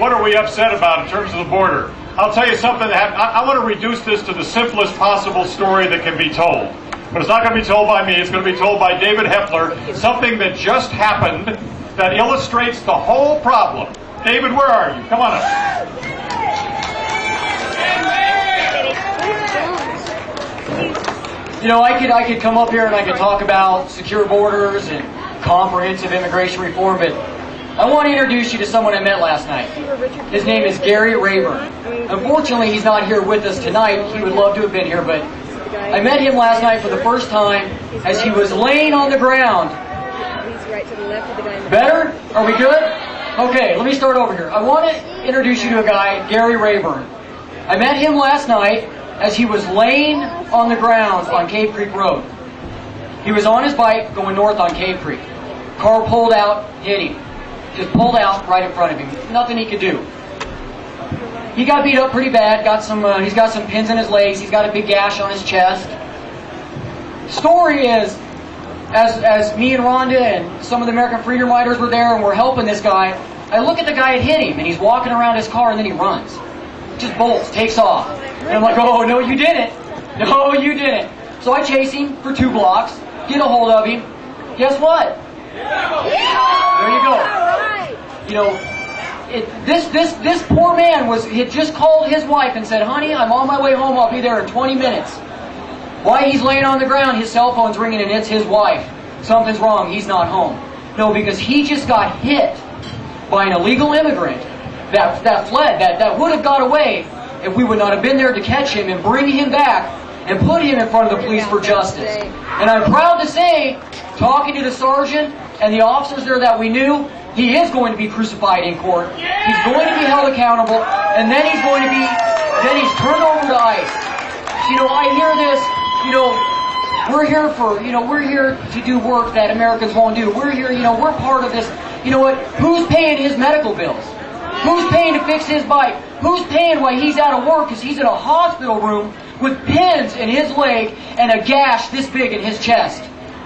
What are we upset about in terms of the border? I'll tell you something that happened. I want to reduce this to the simplest possible story that can be told. But it's not going to be told by me. It's going to be told by David Hepler, something that just happened that illustrates the whole problem. David, where are you? Come on up. You know, I could come up here and I could talk about secure borders and comprehensive immigration reform, but I want to introduce you to someone I met last night. His name is Gary Rayburn. Unfortunately, he's not here with us tonight. He would love to have been here, but I met him last night for the first time as he was laying on the ground. Better? Are we good? Okay, let me start over here. I want to introduce you to a guy, Gary Rayburn. I met him last night as he was laying on the ground on Cave Creek Road. He was on his bike going north on Cave Creek. Car pulled out, hit him. Just pulled out right in front of him. Nothing he could do. He got beat up pretty bad. He's got some pins in his legs. He's got a big gash on his chest. Story is, as me and Rhonda and some of the American Freedom Riders were there and we're helping this guy, I look at the guy that hit him and he's walking around his car and then he runs. Just bolts, takes off. And I'm like, oh, no, you didn't. No, you didn't. So I chase him for 2 blocks, get a hold of him. Guess what? There you go. You know, this poor man had just called his wife and said, honey, I'm on my way home. I'll be there in 20 minutes. While he's laying on the ground, his cell phone's ringing and it's his wife. Something's wrong. He's not home. No, because he just got hit by an illegal immigrant that fled, that would have got away if we would not have been there to catch him and bring him back and put him in front of the police for justice. And I'm proud to say, talking to the sergeant and the officers there that we knew, he is going to be crucified in court. He's going to be held accountable, and then he's turned over to ICE. You know, I hear this, you know, we're here to do work that Americans won't do. We're here, you know, we're part of this. You know what? Who's paying his medical bills? Who's paying to fix his bike? Who's paying while he's out of work because he's in a hospital room with pins in his leg and a gash this big in his chest?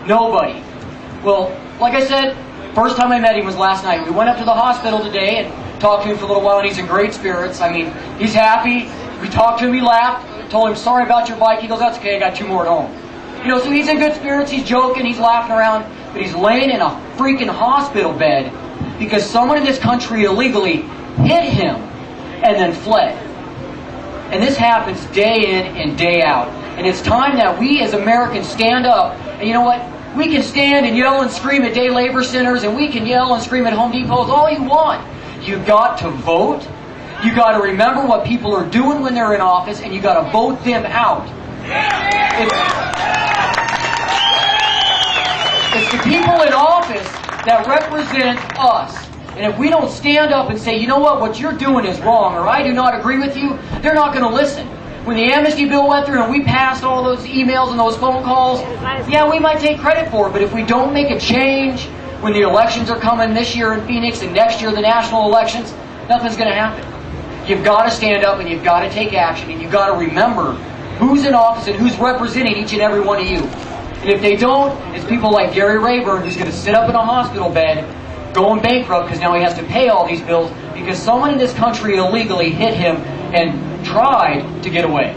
Nobody. Well, like I said, first time I met him was last night. We went up to the hospital today and talked to him for a little while, and he's in great spirits. I mean, he's happy. We talked to him, he laughed, told him, sorry about your bike. He goes, that's okay, I got 2 more at home. You know, so he's in good spirits, he's joking, he's laughing around, but he's laying in a freaking hospital bed because someone in this country illegally hit him and then fled. And this happens day in and day out. And it's time that we as Americans stand up. And you know what? We can stand and yell and scream at day labor centers, and we can yell and scream at Home Depots all you want. You got to vote. You got to remember what people are doing when they're in office, and you got to vote them out. It's the people in office that represent us. And if we don't stand up and say, you know what you're doing is wrong, or I do not agree with you, they're not going to listen. When the amnesty bill went through and we passed all those emails and those phone calls, yeah, we might take credit for it, but if we don't make a change when the elections are coming this year in Phoenix and next year the national elections, nothing's going to happen. You've got to stand up and you've got to take action, and you've got to remember who's in office and who's representing each and every one of you. And if they don't, it's people like Gary Rayburn who's going to sit up in a hospital bed going bankrupt because now he has to pay all these bills because someone in this country illegally hit him and tried to get away.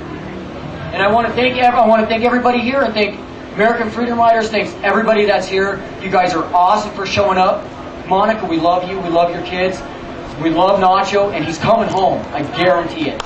And I want to thank everybody here, and thank American Freedom Riders. Thanks everybody that's here. You guys are awesome for showing up. Monica, we love you. We love your kids. We love Nacho, and he's coming home. I guarantee it.